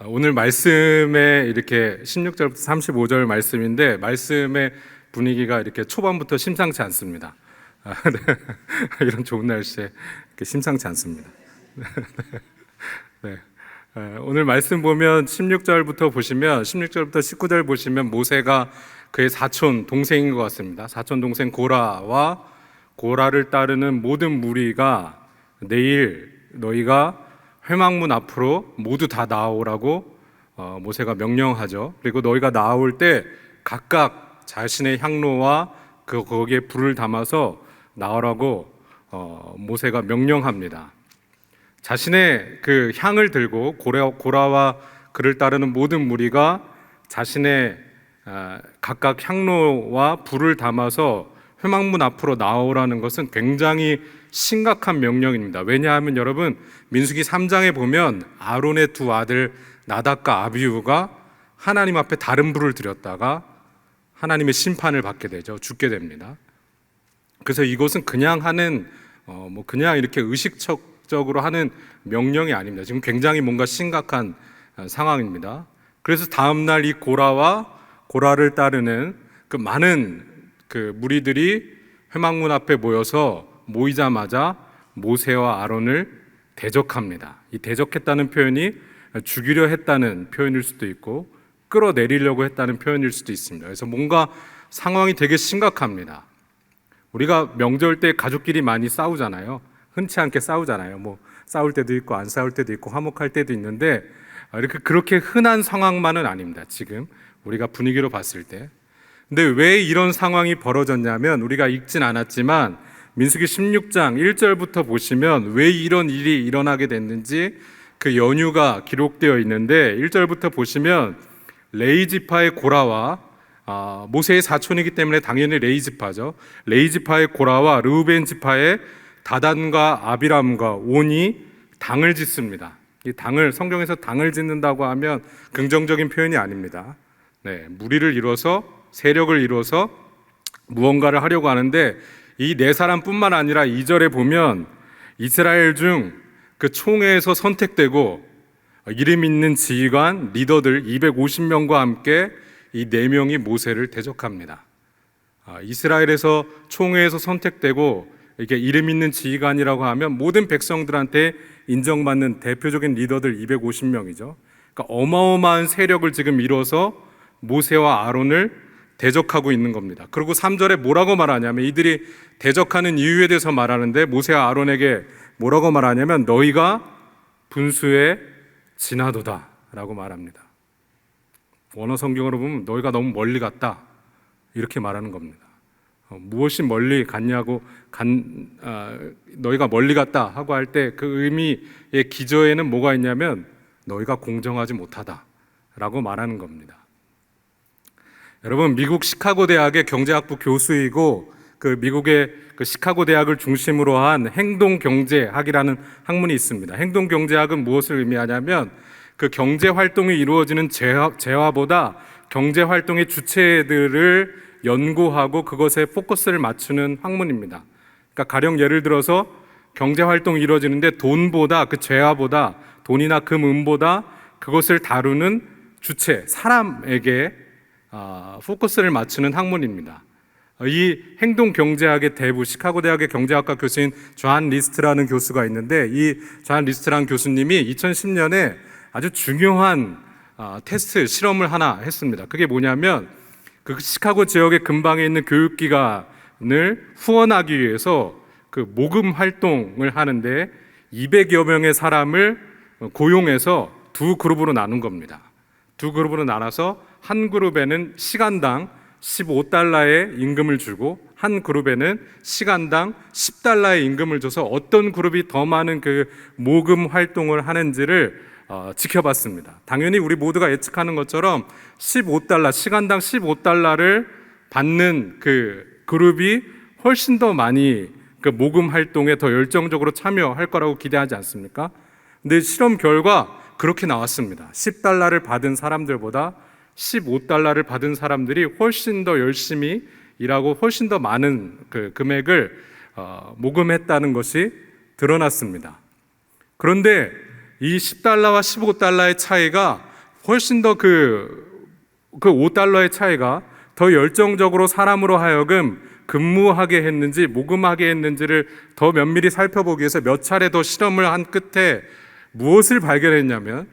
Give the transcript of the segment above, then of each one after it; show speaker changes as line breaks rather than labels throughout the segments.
오늘 말씀에 이렇게 16절부터 35절 말씀인데 말씀의 분위기가 이렇게 초반부터 심상치 않습니다. 네. 이런 좋은 날씨에 이렇게 심상치 않습니다. 네. 오늘 말씀 보면 16절부터 19절 보시면 모세가 그의 사촌 동생인 것 같습니다. 사촌 동생 고라와 고라를 따르는 모든 무리가 내일 너희가 회막문 앞으로 모두 다 나오라고 모세가 명령하죠. 그리고 너희가 나올 때 각각 자신의 향로와 거기에 불을 담아서 나오라고 모세가 명령합니다. 자신의 그 향을 들고 고라와 그를 따르는 모든 무리가 자신의 각각 향로와 불을 담아서 회막문 앞으로 나오라는 것은 굉장히 심각한 명령입니다. 왜냐하면 여러분, 민수기 3장에 보면 아론의 두 아들 나답과 아비후가 하나님 앞에 다른 불을 드렸다가 하나님의 심판을 받게 되죠. 죽게 됩니다. 그래서 이것은 그냥 하는 그냥 이렇게 의식적으로 하는 명령이 아닙니다. 지금 굉장히 뭔가 심각한 상황입니다. 그래서 다음 날 이 고라를 따르는 그 많은 그 무리들이 회막문 앞에 모이자마자 모세와 아론을 대적합니다. 이 대적했다는 표현이 죽이려 했다는 표현일 수도 있고 끌어내리려고 했다는 표현일 수도 있습니다. 그래서 뭔가 상황이 되게 심각합니다. 우리가 명절 때 가족끼리 많이 싸우잖아요. 흔치 않게 싸우잖아요. 싸울 때도 있고 안 싸울 때도 있고 화목할 때도 있는데 그렇게 흔한 상황만은 아닙니다. 지금 우리가 분위기로 봤을 때. 근데 왜 이런 상황이 벌어졌냐면 우리가 읽진 않았지만 민수기 16장 1절부터 보시면 왜 이런 일이 일어나게 됐는지 그 연유가 기록되어 있는데 1절부터 보시면 레위 지파의 고라와 모세의 사촌이기 때문에 당연히 레위 지파죠. 레위 지파의 고라와 르우벤 지파의 다단과 아비람과 온이 당을 짓습니다. 이 당을 성경에서 당을 짓는다고 하면 긍정적인 표현이 아닙니다. 네, 무리를 이뤄서 세력을 이뤄서 무언가를 하려고 하는데 이 네 사람뿐만 아니라 2절에 보면 이스라엘 중 그 총회에서 선택되고 이름 있는 지휘관 리더들 250명과 함께 이 네 명이 모세를 대적합니다. 이스라엘에서 총회에서 선택되고 이게 이름 있는 지휘관이라고 하면 모든 백성들한테 인정받는 대표적인 리더들 250명이죠. 그러니까 어마어마한 세력을 지금 이뤄서 모세와 아론을 대적하고 있는 겁니다. 그리고 3절에 뭐라고 말하냐면 이들이 대적하는 이유에 대해서 말하는데 모세와 아론에게 뭐라고 말하냐면 너희가 분수에 지나도다 라고 말합니다. 원어 성경으로 보면 너희가 너무 멀리 갔다 이렇게 말하는 겁니다. 무엇이 멀리 갔냐고 너희가 멀리 갔다 하고 할 때 그 의미의 기저에는 뭐가 있냐면 너희가 공정하지 못하다 라고 말하는 겁니다. 여러분, 미국 시카고 대학의 경제학부 교수이고 그 미국의 그 시카고 대학을 중심으로 한 행동경제학이라는 학문이 있습니다. 행동경제학은 무엇을 의미하냐면 그 경제 활동이 이루어지는 재화보다 경제 활동의 주체들을 연구하고 그것에 포커스를 맞추는 학문입니다. 그러니까 가령 예를 들어서 경제 활동이 이루어지는데 돈보다 그 재화보다 돈이나 금은보다 그것을 다루는 주체 사람에게 포커스를 맞추는 학문입니다. 이 행동경제학의 대부 시카고 대학의 경제학과 교수인 존 리스트라는 교수가 있는데 이 존 리스트라는 교수님이 2010년에 아주 중요한 테스트 실험을 하나 했습니다. 그게 뭐냐면 그 시카고 지역의 근방에 있는 교육기관을 후원하기 위해서 그 모금 활동을 하는데 200여 명의 사람을 고용해서 두 그룹으로 나눈 겁니다. 두 그룹으로 나눠서 한 그룹에는 시간당 15달러의 임금을 주고 한 그룹에는 시간당 10달러의 임금을 줘서 어떤 그룹이 더 많은 그 모금 활동을 하는지를 지켜봤습니다. 당연히 우리 모두가 예측하는 것처럼 15달러, 시간당 15달러를 받는 그 그룹이 훨씬 더 많이 그 모금 활동에 더 열정적으로 참여할 거라고 기대하지 않습니까? 근데 실험 결과 그렇게 나왔습니다. 10달러를 받은 사람들보다 15달러를 받은 사람들이 훨씬 더 열심히 일하고 훨씬 더 많은 그 금액을 모금했다는 것이 드러났습니다. 그런데 이 10달러와 15달러의 차이가 훨씬 더 그 5달러의 차이가 더 열정적으로 사람으로 하여금 근무하게 했는지 모금하게 했는지를 더 면밀히 살펴보기 위해서 몇 차례 더 실험을 한 끝에 무엇을 발견했냐면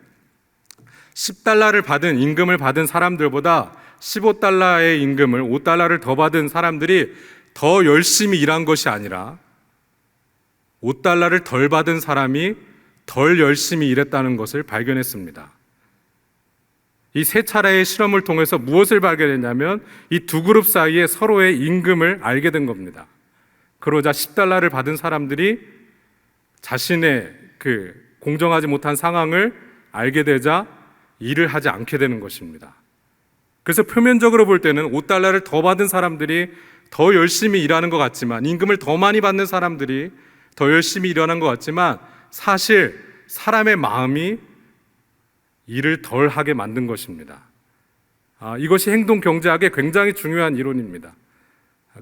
10달러를 받은 임금을 받은 사람들보다 15달러의 임금을 5달러를 더 받은 사람들이 더 열심히 일한 것이 아니라 5달러를 덜 받은 사람이 덜 열심히 일했다는 것을 발견했습니다. 이 세 차례의 실험을 통해서 무엇을 발견했냐면 이 두 그룹 사이에 서로의 임금을 알게 된 겁니다. 그러자 10달러를 받은 사람들이 자신의 그 공정하지 못한 상황을 알게 되자 일을 하지 않게 되는 것입니다. 그래서 표면적으로 볼 때는 5달러를 더 받은 사람들이 더 열심히 일하는 것 같지만, 임금을 더 많이 받는 사람들이 더 열심히 일하는 것 같지만, 사실 사람의 마음이 일을 덜 하게 만든 것입니다. 이것이 행동 경제학의 굉장히 중요한 이론입니다.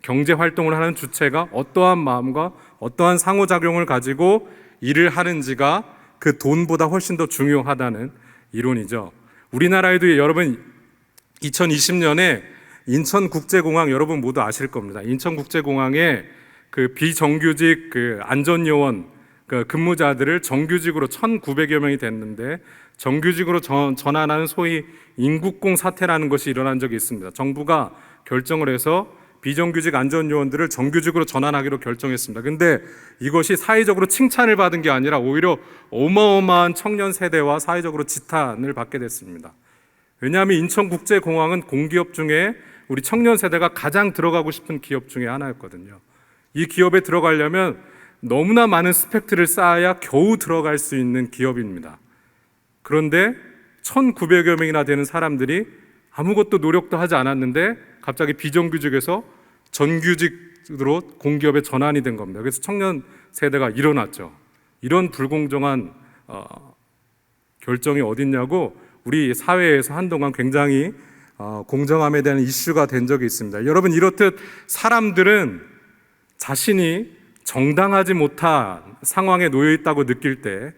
경제 활동을 하는 주체가 어떠한 마음과 어떠한 상호작용을 가지고 일을 하는지가 그 돈보다 훨씬 더 중요하다는 이론이죠. 우리나라에도 여러분 2020년에 인천국제공항 여러분 모두 아실 겁니다. 인천국제공항에 그 비정규직 그 안전요원 그 근무자들을 정규직으로 1,900여 명이 됐는데 정규직으로 전환하는 소위 인국공 사태라는 것이 일어난 적이 있습니다. 정부가 결정을 해서 비정규직 안전요원들을 정규직으로 전환하기로 결정했습니다. 근데 이것이 사회적으로 칭찬을 받은 게 아니라 오히려 어마어마한 청년 세대와 사회적으로 지탄을 받게 됐습니다. 왜냐하면 인천국제공항은 공기업 중에 우리 청년 세대가 가장 들어가고 싶은 기업 중에 하나였거든요. 이 기업에 들어가려면 너무나 많은 스펙트를 쌓아야 겨우 들어갈 수 있는 기업입니다. 그런데 1,900여 명이나 되는 사람들이 아무것도 노력도 하지 않았는데 갑자기 비정규직에서 정규직으로 공기업에 전환이 된 겁니다. 그래서 청년 세대가 일어났죠. 이런 불공정한 결정이 어딨냐고 우리 사회에서 한동안 굉장히 공정함에 대한 이슈가 된 적이 있습니다. 여러분, 이렇듯 사람들은 자신이 정당하지 못한 상황에 놓여 있다고 느낄 때,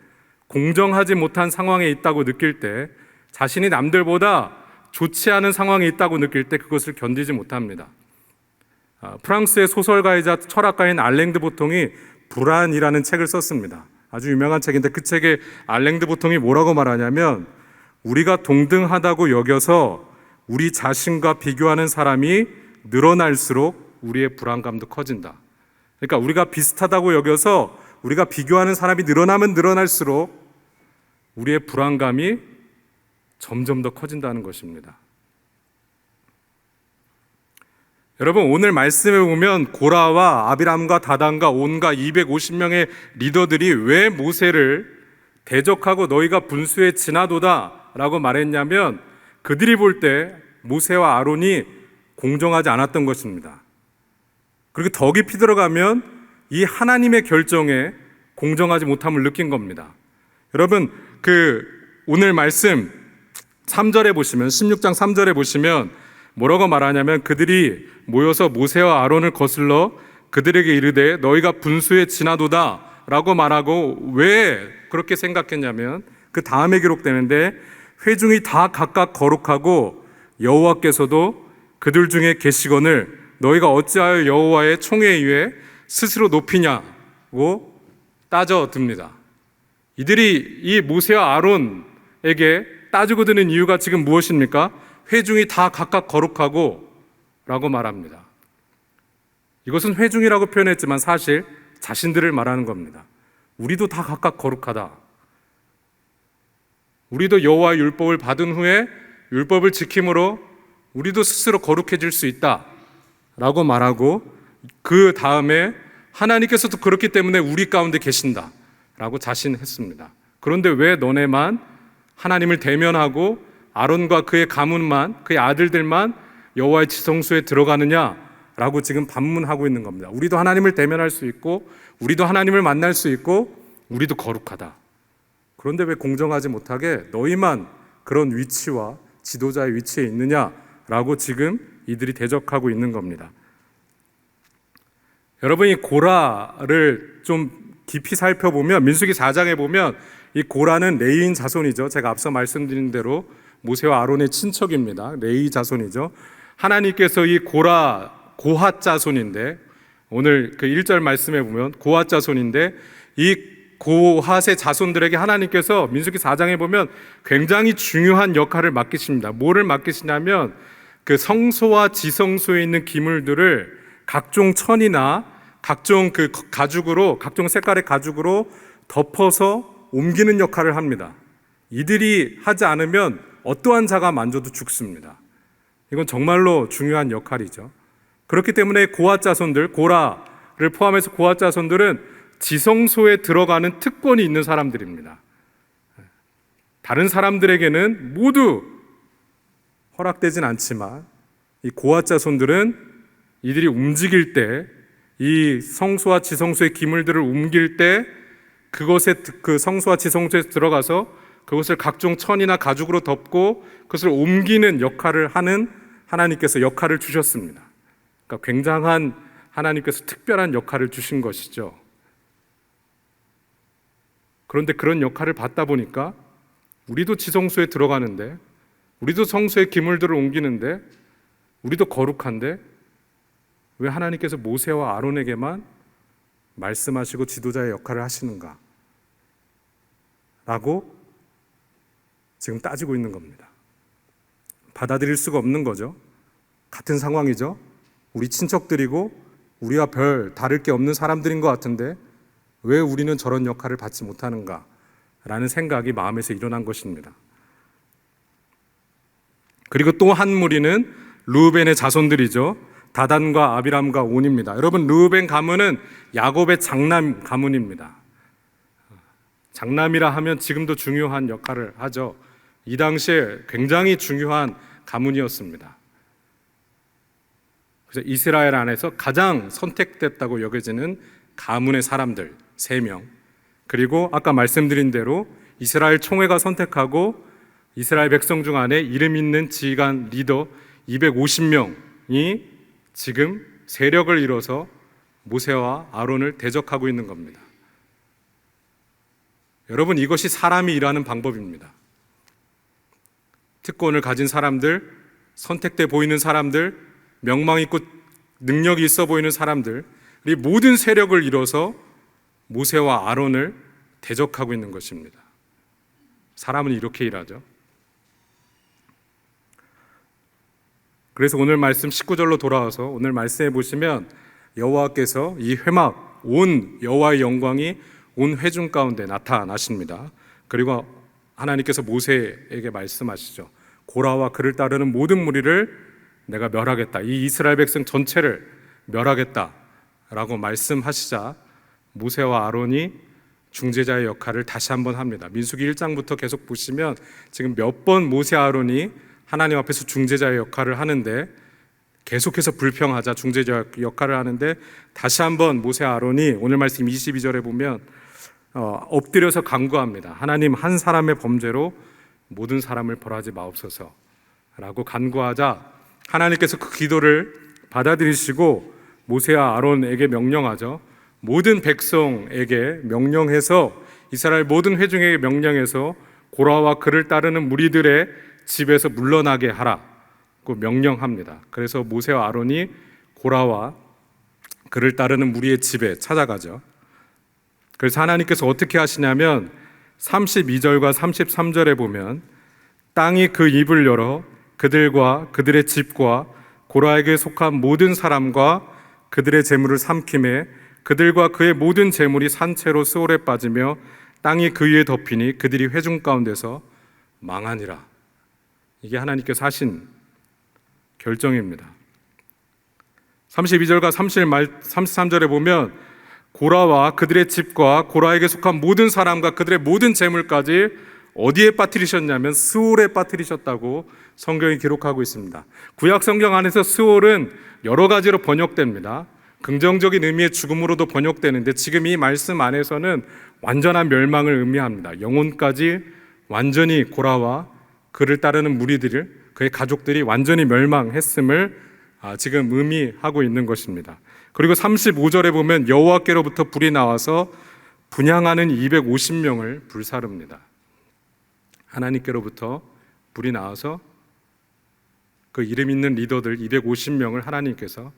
공정하지 못한 상황에 있다고 느낄 때, 자신이 남들보다 좋지 않은 상황에 있다고 느낄 때 그것을 견디지 못합니다. 프랑스의 소설가이자 철학가인 알랭 드 보통이 불안이라는 책을 썼습니다. 아주 유명한 책인데 그 책에 알랭 드 보통이 뭐라고 말하냐면, 우리가 동등하다고 여겨서 우리 자신과 비교하는 사람이 늘어날수록 우리의 불안감도 커진다. 그러니까 우리가 비슷하다고 여겨서 우리가 비교하는 사람이 늘어나면 늘어날수록 우리의 불안감이 점점 더 커진다는 것입니다. 여러분, 오늘 말씀에 보면 고라와 아비람과 다단과 온과 250명의 리더들이 왜 모세를 대적하고 너희가 분수에 지나도다 라고 말했냐면, 그들이 볼 때 모세와 아론이 공정하지 않았던 것입니다. 그리고 더 깊이 들어가면 이 하나님의 결정에 공정하지 못함을 느낀 겁니다. 여러분, 오늘 말씀 3절에 보시면, 16장 3절에 보시면 뭐라고 말하냐면, 그들이 모여서 모세와 아론을 거슬러 그들에게 이르되 너희가 분수에 지나도다 라고 말하고, 왜 그렇게 생각했냐면 그 다음에 기록되는데, 회중이 다 각각 거룩하고 여호와께서도 그들 중에 계시거늘 너희가 어찌하여 여호와의 총회 위에 스스로 높이냐고 따져듭니다. 이들이 이 모세와 아론에게 따지고 드는 이유가 지금 무엇입니까? 회중이 다 각각 거룩하고 라고 말합니다. 이것은 회중이라고 표현했지만 사실 자신들을 말하는 겁니다. 우리도 다 각각 거룩하다. 우리도 여호와의 율법을 받은 후에 율법을 지킴으로 우리도 스스로 거룩해질 수 있다 라고 말하고, 그 다음에 하나님께서도 그렇기 때문에 우리 가운데 계신다 라고 자신했습니다. 그런데 왜 너네만 하나님을 대면하고 아론과 그의 가문만, 그의 아들들만 여호와의 지성소에 들어가느냐 라고 지금 반문하고 있는 겁니다. 우리도 하나님을 대면할 수 있고 우리도 하나님을 만날 수 있고 우리도 거룩하다. 그런데 왜 공정하지 못하게 너희만 그런 위치와 지도자의 위치에 있느냐라고 지금 이들이 대적하고 있는 겁니다. 여러분이 고라를 좀 깊이 살펴보면, 민수기 4장에 보면 이 고라는 레위인 자손이죠. 제가 앞서 말씀드린 대로 모세와 아론의 친척입니다. 레위 자손이죠. 하나님께서 이 고핫 자손인데, 오늘 그 1절 말씀에 보면 고핫 자손인데, 이 고핫의 자손들에게 하나님께서 민수기 4장에 보면 굉장히 중요한 역할을 맡기십니다. 뭐를 맡기시냐면 그 성소와 지성소에 있는 기물들을 각종 천이나 각종 그 가죽으로, 각종 색깔의 가죽으로 덮어서 옮기는 역할을 합니다. 이들이 하지 않으면 어떠한 자가 만져도 죽습니다. 이건 정말로 중요한 역할이죠. 그렇기 때문에 고핫 자손들, 고라를 포함해서 고핫 자손들은 지성소에 들어가는 특권이 있는 사람들입니다. 다른 사람들에게는 모두 허락되진 않지만 이 고핫 자손들은 이들이 움직일 때, 이 성소와 지성소의 기물들을 옮길 때 그것에, 그 성소와 지성소에 들어가서 그것을 각종 천이나 가죽으로 덮고 그것을 옮기는 역할을 하는 하나님께서 역할을 주셨습니다. 그러니까 굉장한 하나님께서 특별한 역할을 주신 것이죠. 그런데 그런 역할을 받다 보니까 우리도 지성소에 들어가는데, 우리도 성소의 기물들을 옮기는데, 우리도 거룩한데 왜 하나님께서 모세와 아론에게만 말씀하시고 지도자의 역할을 하시는가? 라고 지금 따지고 있는 겁니다. 받아들일 수가 없는 거죠. 같은 상황이죠. 우리 친척들이고 우리와 별 다를 게 없는 사람들인 것 같은데 왜 우리는 저런 역할을 받지 못하는가? 라는 생각이 마음에서 일어난 것입니다. 그리고 또 한 무리는 르우벤의 자손들이죠. 다단과 아비람과 온입니다. 여러분, 르우벤 가문은 야곱의 장남 가문입니다. 장남이라 하면 지금도 중요한 역할을 하죠. 이 당시에 굉장히 중요한 가문이었습니다. 그래서 이스라엘 안에서 가장 선택됐다고 여겨지는 가문의 사람들 3명, 그리고 아까 말씀드린 대로 이스라엘 총회가 선택하고 이스라엘 백성 중 안에 이름 있는 지휘관 리더 250명이 지금 세력을 이뤄서 모세와 아론을 대적하고 있는 겁니다. 여러분, 이것이 사람이 일하는 방법입니다. 특권을 가진 사람들, 선택돼 보이는 사람들, 명망 있고 능력이 있어 보이는 사람들, 이 모든 세력을 이뤄서 모세와 아론을 대적하고 있는 것입니다. 사람은 이렇게 일하죠. 그래서 오늘 말씀 19절로 돌아와서 오늘 말씀해 보시면 여호와께서 이 회막, 온 여호와의 영광이 온 회중 가운데 나타나십니다. 그리고 하나님께서 모세에게 말씀하시죠. 고라와 그를 따르는 모든 무리를 내가 멸하겠다. 이 이스라엘 백성 전체를 멸하겠다 라고 말씀하시자 모세와 아론이 중재자의 역할을 다시 한번 합니다. 민수기 1장부터 계속 보시면 지금 몇 번 모세 아론이 하나님 앞에서 중재자의 역할을 하는데 계속해서 불평하자 중재자 역할을 하는데 다시 한번 모세 아론이 오늘 말씀 22절에 보면 엎드려서 간구합니다. 하나님, 한 사람의 범죄로 모든 사람을 벌하지 마옵소서 라고 간구하자 하나님께서 그 기도를 받아들이시고 모세와 아론에게 명령하죠. 모든 백성에게 명령해서 이스라엘 모든 회중에게 명령해서 고라와 그를 따르는 무리들의 집에서 물러나게 하라고 명령합니다. 그래서 모세와 아론이 고라와 그를 따르는 무리의 집에 찾아가죠. 그래서 하나님께서 어떻게 하시냐면 32절과 33절에 보면 땅이 그 입을 열어 그들과 그들의 집과 고라에게 속한 모든 사람과 그들의 재물을 삼키매 그들과 그의 모든 재물이 산채로 스올에 빠지며 땅이 그 위에 덮이니 그들이 회중 가운데서 망하니라. 이게 하나님께서 하신 결정입니다. 32절과 33절에 보면 고라와 그들의 집과 고라에게 속한 모든 사람과 그들의 모든 재물까지 어디에 빠뜨리셨냐면 스올에 빠뜨리셨다고 성경이 기록하고 있습니다. 구약 성경 안에서 스올은 여러 가지로 번역됩니다. 긍정적인 의미의 죽음으로도 번역되는데 지금 이 말씀 안에서는 완전한 멸망을 의미합니다. 영혼까지 완전히 고라와 그를 따르는 무리들, 그의 가족들이 완전히 멸망했음을 지금 의미하고 있는 것입니다. 그리고 35절에 보면 여호와께로부터 불이 나와서 분향하는 250명을 불사릅니다. 하나님께로부터 불이 나와서 그 이름 있는 리더들 250명을 하나님께서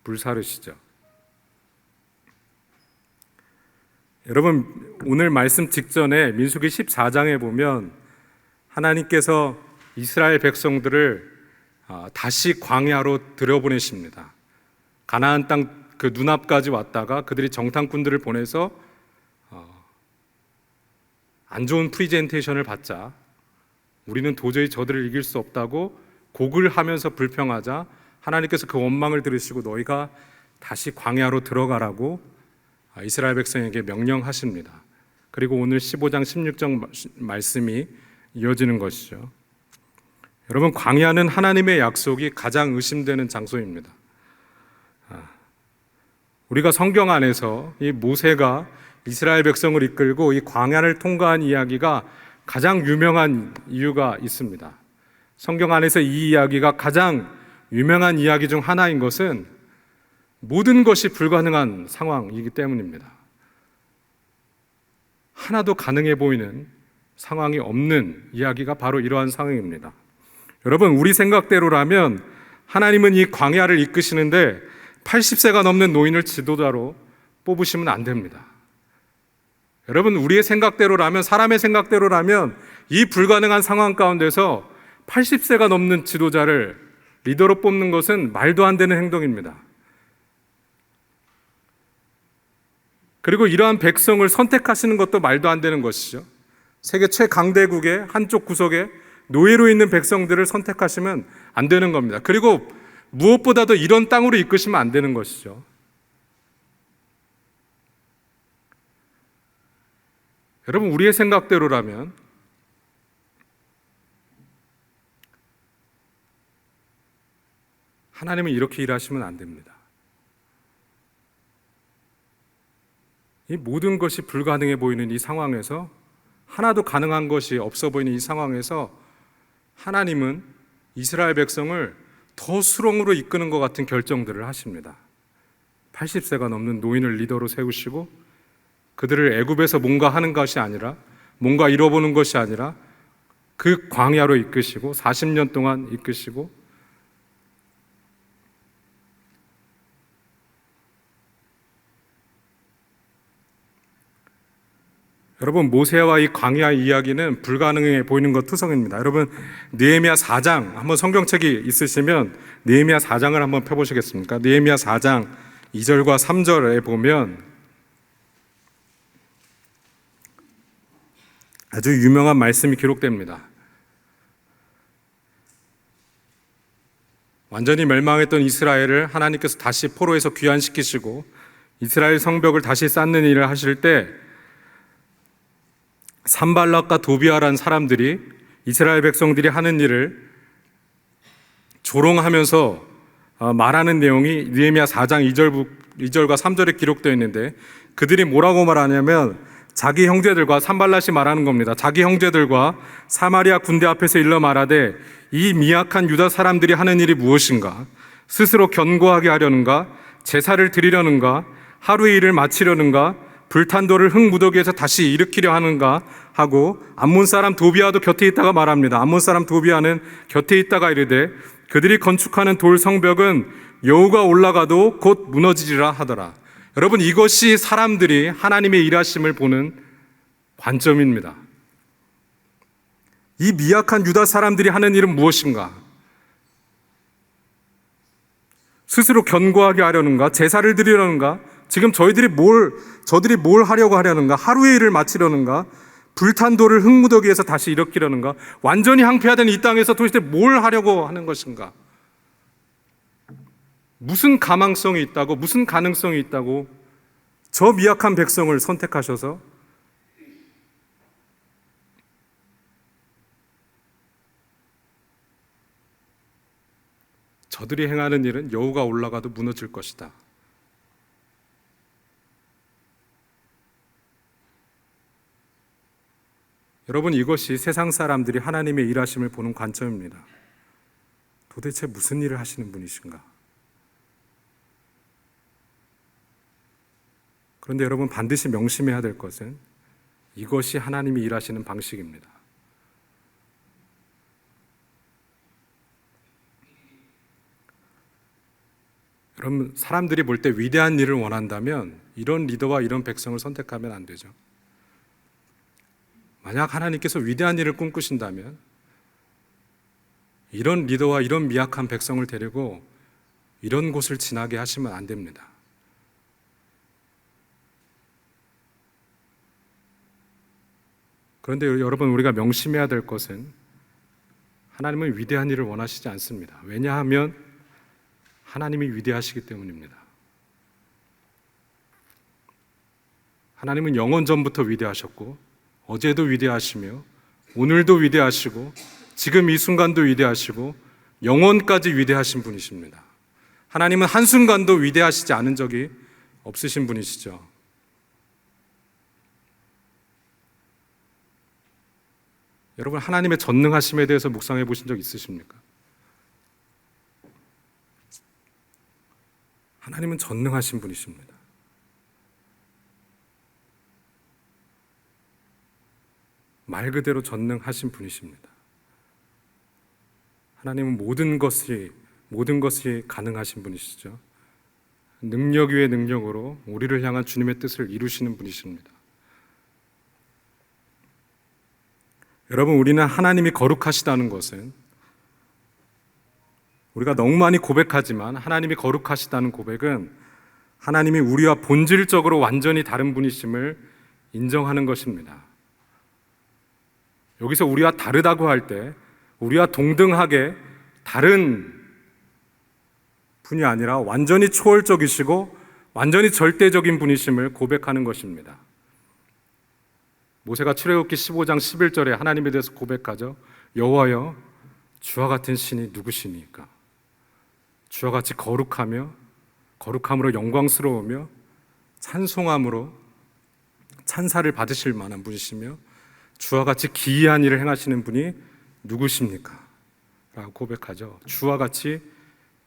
불사르시죠. 여러분, 오늘 말씀 직전에 민수기 14장에 보면 하나님께서 이스라엘 백성들을 다시 광야로 들여보내십니다. 가나안 땅 그 눈앞까지 왔다가 그들이 정탐꾼들을 보내서 안 좋은 프리젠테이션을 받자 우리는 도저히 저들을 이길 수 없다고 곡을 하면서 불평하자 하나님께서 그 원망을 들으시고 너희가 다시 광야로 들어가라고 이스라엘 백성에게 명령하십니다. 그리고 오늘 15장 16절 말씀이 이어지는 것이죠. 여러분, 광야는 하나님의 약속이 가장 의심되는 장소입니다. 우리가 성경 안에서 이 모세가 이스라엘 백성을 이끌고 이 광야를 통과한 이야기가 가장 유명한 이유가 있습니다. 성경 안에서 이 이야기가 가장 유명한 이야기 중 하나인 것은 모든 것이 불가능한 상황이기 때문입니다. 하나도 가능해 보이는 상황이 없는 이야기가 바로 이러한 상황입니다. 여러분, 우리 생각대로라면 하나님은 이 광야를 이끄시는데 80세가 넘는 노인을 지도자로 뽑으시면 안 됩니다. 여러분, 우리의 생각대로라면, 사람의 생각대로라면 이 불가능한 상황 가운데서 80세가 넘는 지도자를 리더로 뽑는 것은 말도 안 되는 행동입니다. 그리고 이러한 백성을 선택하시는 것도 말도 안 되는 것이죠. 세계 최강대국의 한쪽 구석에 노예로 있는 백성들을 선택하시면 안 되는 겁니다. 그리고 무엇보다도 이런 땅으로 이끄시면 안 되는 것이죠. 여러분, 우리의 생각대로라면 하나님은 이렇게 일하시면 안 됩니다. 이 모든 것이 불가능해 보이는 이 상황에서, 하나도 가능한 것이 없어 보이는 이 상황에서 하나님은 이스라엘 백성을 더 수렁으로 이끄는 것 같은 결정들을 하십니다. 80세가 넘는 노인을 리더로 세우시고 그들을 애굽에서 뭔가 하는 것이 아니라, 뭔가 잃어보는 것이 아니라 그 광야로 이끄시고 40년 동안 이끄시고, 여러분, 모세와 이 광야 이야기는 불가능해 보이는 것 투성입니다. 여러분, 느헤미야 4장, 한번 성경책이 있으시면 느헤미야 4장을 한번 펴보시겠습니까? 느헤미야 4장 2절과 3절에 보면 아주 유명한 말씀이 기록됩니다. 완전히 멸망했던 이스라엘을 하나님께서 다시 포로에서 귀환시키시고 이스라엘 성벽을 다시 쌓는 일을 하실 때 산발락과 도비아라는 사람들이 이스라엘 백성들이 하는 일을 조롱하면서 말하는 내용이 느헤미야 4장 2절과 3절에 기록되어 있는데, 그들이 뭐라고 말하냐면 자기 형제들과, 산발락이 말하는 겁니다. 자기 형제들과 사마리아 군대 앞에서 일러 말하되 이 미약한 유다 사람들이 하는 일이 무엇인가? 스스로 견고하게 하려는가? 제사를 드리려는가? 하루의 일을 마치려는가? 불탄 돌을 흙 무더기에서 다시 일으키려 하는가 하고, 암몬 사람 도비아도 곁에 있다가 말합니다. 암몬 사람 도비아는 곁에 있다가 이르되 그들이 건축하는 돌 성벽은 여호가 올라가도 곧 무너지리라 하더라. 여러분, 이것이 사람들이 하나님의 일하심을 보는 관점입니다. 이 미약한 유다 사람들이 하는 일은 무엇인가? 스스로 견고하게 하려는가? 제사를 드리려는가? 지금 저들이 뭘 하려고 하려는가? 하루의 일을 마치려는가? 불탄 돌을 흙무더기에서 다시 일으키려는가? 완전히 항폐화된 이 땅에서 도대체 뭘 하려고 하는 것인가? 무슨 가망성이 있다고, 무슨 가능성이 있다고 저 미약한 백성을 선택하셔서 저들이 행하는 일은 여호가 올라가도 무너질 것이다. 여러분, 이것이 세상 사람들이 하나님의 일하심을 보는 관점입니다. 도대체 무슨 일을 하시는 분이신가? 그런데 여러분, 반드시 명심해야 될 것은 이것이 하나님이 일하시는 방식입니다. 여러분, 사람들이 볼 때 위대한 일을 원한다면 이런 리더와 이런 백성을 선택하면 안 되죠. 만약 하나님께서 위대한 일을 꿈꾸신다면 이런 리더와 이런 미약한 백성을 데리고 이런 곳을 지나게 하시면 안 됩니다. 그런데 여러분, 우리가 명심해야 될 것은 하나님은 위대한 일을 원하시지 않습니다. 왜냐하면 하나님이 위대하시기 때문입니다. 하나님은 영원 전부터 위대하셨고 어제도 위대하시며 오늘도 위대하시고 지금 이 순간도 위대하시고 영원까지 위대하신 분이십니다. 하나님은 한순간도 위대하시지 않은 적이 없으신 분이시죠. 여러분, 하나님의 전능하심에 대해서 묵상해 보신 적 있으십니까? 하나님은 전능하신 분이십니다. 말 그대로 전능하신 분이십니다. 하나님은 모든 것이 가능하신 분이시죠. 능력 위에 능력으로 우리를 향한 주님의 뜻을 이루시는 분이십니다. 여러분, 우리는 하나님이 거룩하시다는 것은 우리가 너무 많이 고백하지만 하나님이 거룩하시다는 고백은 하나님이 우리와 본질적으로 완전히 다른 분이심을 인정하는 것입니다. 여기서 우리와 다르다고 할 때 우리와 동등하게 다른 분이 아니라 완전히 초월적이시고 완전히 절대적인 분이심을 고백하는 것입니다. 모세가 출애굽기 15장 11절에 하나님에 대해서 고백하죠. 여호와여, 주와 같은 신이 누구시니까? 주와 같이 거룩하며 거룩함으로 영광스러우며 찬송함으로 찬사를 받으실 만한 분이시며 주와 같이 기이한 일을 행하시는 분이 누구십니까? 라고 고백하죠. 주와 같이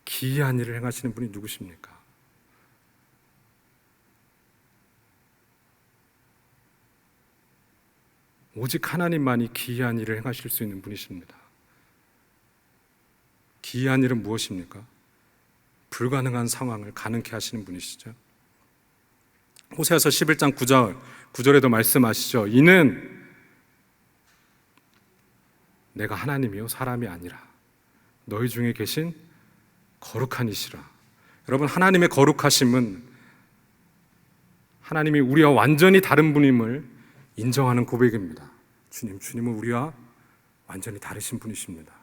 기이한 일을 행하시는 분이 누구십니까? 오직 하나님만이 기이한 일을 행하실 수 있는 분이십니다. 기이한 일은 무엇입니까? 불가능한 상황을 가능케 하시는 분이시죠. 호세아서 11장 9절에도 말씀하시죠. 이는 내가 하나님이요 사람이 아니라 너희 중에 계신 거룩한 이시라. 여러분, 하나님의 거룩하심은 하나님이 우리와 완전히 다른 분임을 인정하는 고백입니다. 주님은 우리와 완전히 다르신 분이십니다.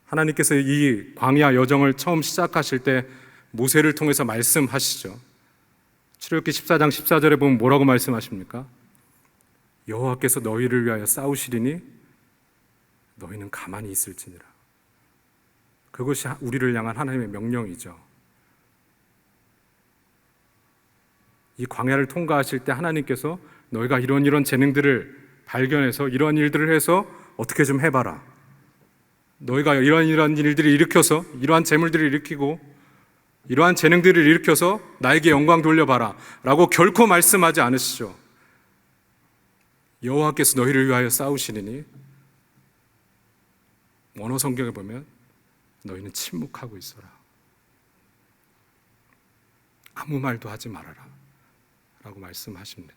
하나님께서 이 광야 여정을 처음 시작하실 때 모세를 통해서 말씀하시죠. 출애굽기 14장 14절에 보면 뭐라고 말씀하십니까? 여호와께서 너희를 위하여 싸우시리니 너희는 가만히 있을지니라. 그것이 우리를 향한 하나님의 명령이죠. 이 광야를 통과하실 때 하나님께서 너희가 이런 재능들을 발견해서 이러한 일들을 해서 어떻게 좀 해봐라. 너희가 이러한 일들을 일으켜서 이러한 재물들을 일으키고 이러한 재능들을 일으켜서 나에게 영광 돌려봐라 라고 결코 말씀하지 않으시죠. 여호와께서 너희를 위하여 싸우시리니 원어 성경에 보면 너희는 침묵하고 있어라. 아무 말도 하지 말아라 라고 말씀하십니다.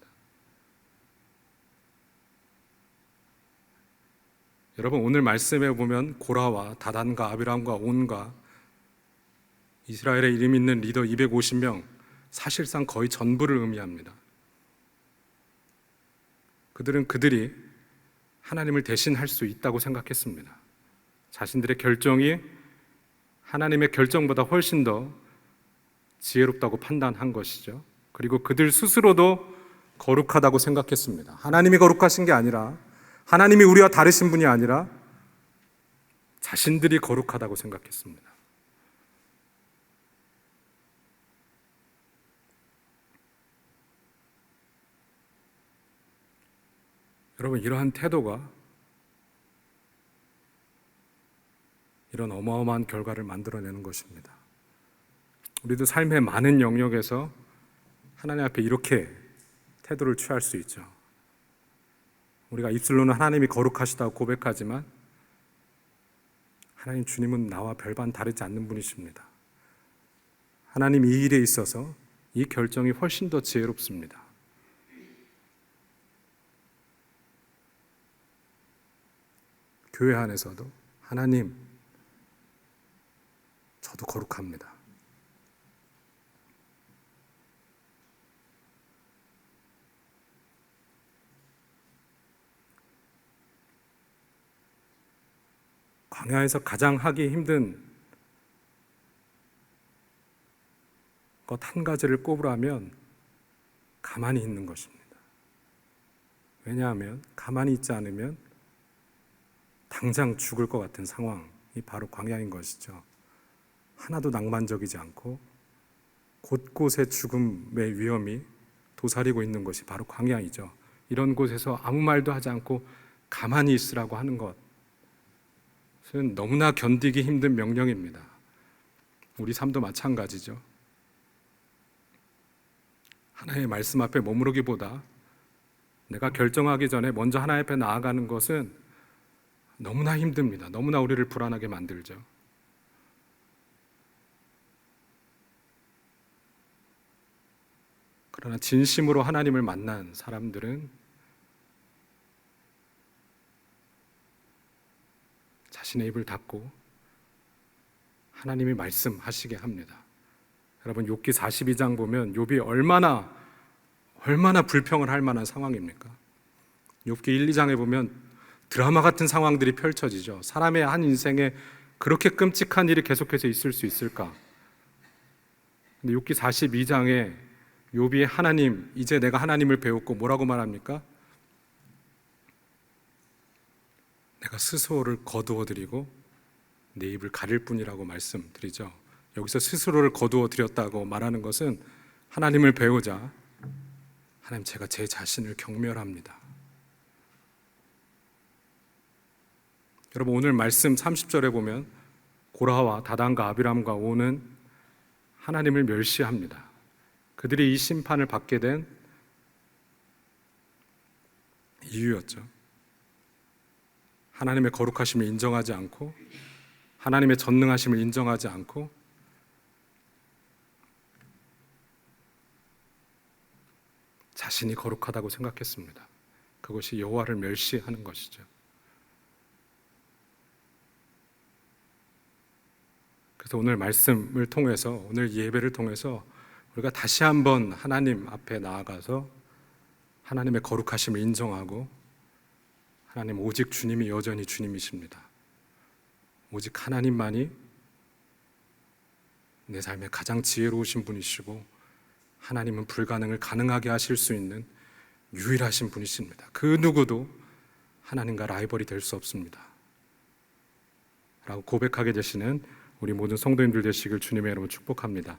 여러분, 오늘 말씀에 보면 고라와 다단과 아비람과 온과 이스라엘의 이름 있는 리더 250명, 사실상 거의 전부를 의미합니다. 그들이 하나님을 대신할 수 있다고 생각했습니다. 자신들의 결정이 하나님의 결정보다 훨씬 더 지혜롭다고 판단한 것이죠. 그리고 그들 스스로도 거룩하다고 생각했습니다. 하나님이 거룩하신 게 아니라, 하나님이 우리와 다르신 분이 아니라 자신들이 거룩하다고 생각했습니다. 여러분, 이러한 태도가 이런 어마어마한 결과를 만들어내는 것입니다. 우리도 삶의 많은 영역에서 하나님 앞에 이렇게 태도를 취할 수 있죠. 우리가 입술로는 하나님이 거룩하시다고 고백하지만 하나님 주님은 나와 별반 다르지 않는 분이십니다. 하나님 이 일에 있어서 이 결정이 훨씬 더 지혜롭습니다. 교회 안에서도 하나님, 저도 거룩합니다. 광야에서 가장 하기 힘든 것 한 가지를 꼽으라면 가만히 있는 것입니다. 왜냐하면 가만히 있지 않으면 당장 죽을 것 같은 상황이 바로 광야인 것이죠. 하나도 낭만적이지 않고 곳곳에 죽음의 위험이 도사리고 있는 것이 바로 광야이죠. 이런 곳에서 아무 말도 하지 않고 가만히 있으라고 하는 것은 너무나 견디기 힘든 명령입니다. 우리 삶도 마찬가지죠. 하나님의 말씀 앞에 머무르기보다 내가 결정하기 전에 먼저 하나님 앞에 나아가는 것은 너무나 힘듭니다. 너무나 우리를 불안하게 만들죠. 그러나 진심으로 하나님을 만난 사람들은 자신의 입을 닫고 하나님이 말씀하시게 합니다. 여러분, 욥기 42장 보면 욥이 얼마나 불평을 할 만한 상황입니까? 욥기 1, 2장에 보면 드라마 같은 상황들이 펼쳐지죠. 사람의 한 인생에 그렇게 끔찍한 일이 계속해서 있을 수 있을까? 근데 욥기 42장에 욥이 하나님, 이제 내가 하나님을 배웠고 뭐라고 말합니까? 내가 스스로를 거두어 드리고 내 입을 가릴 뿐이라고 말씀드리죠. 여기서 스스로를 거두어 드렸다고 말하는 것은 하나님을 배우자 하나님, 제가 제 자신을 경멸합니다. 여러분, 오늘 말씀 30절에 보면 고라와 다단과 아비람과 오는 하나님을 멸시합니다. 그들이 이 심판을 받게 된 이유였죠. 하나님의 거룩하심을 인정하지 않고 하나님의 전능하심을 인정하지 않고 자신이 거룩하다고 생각했습니다. 그것이 여호와를 멸시하는 것이죠. 그래서 오늘 말씀을 통해서, 오늘 예배를 통해서 우리가 다시 한번 하나님 앞에 나아가서 하나님의 거룩하심을 인정하고 하나님, 오직 주님이 여전히 주님이십니다. 오직 하나님만이 내 삶에 가장 지혜로우신 분이시고 하나님은 불가능을 가능하게 하실 수 있는 유일하신 분이십니다. 그 누구도 하나님과 라이벌이 될 수 없습니다 라고 고백하게 되시는 우리 모든 성도님들 되시길 주님의 이름으로 축복합니다.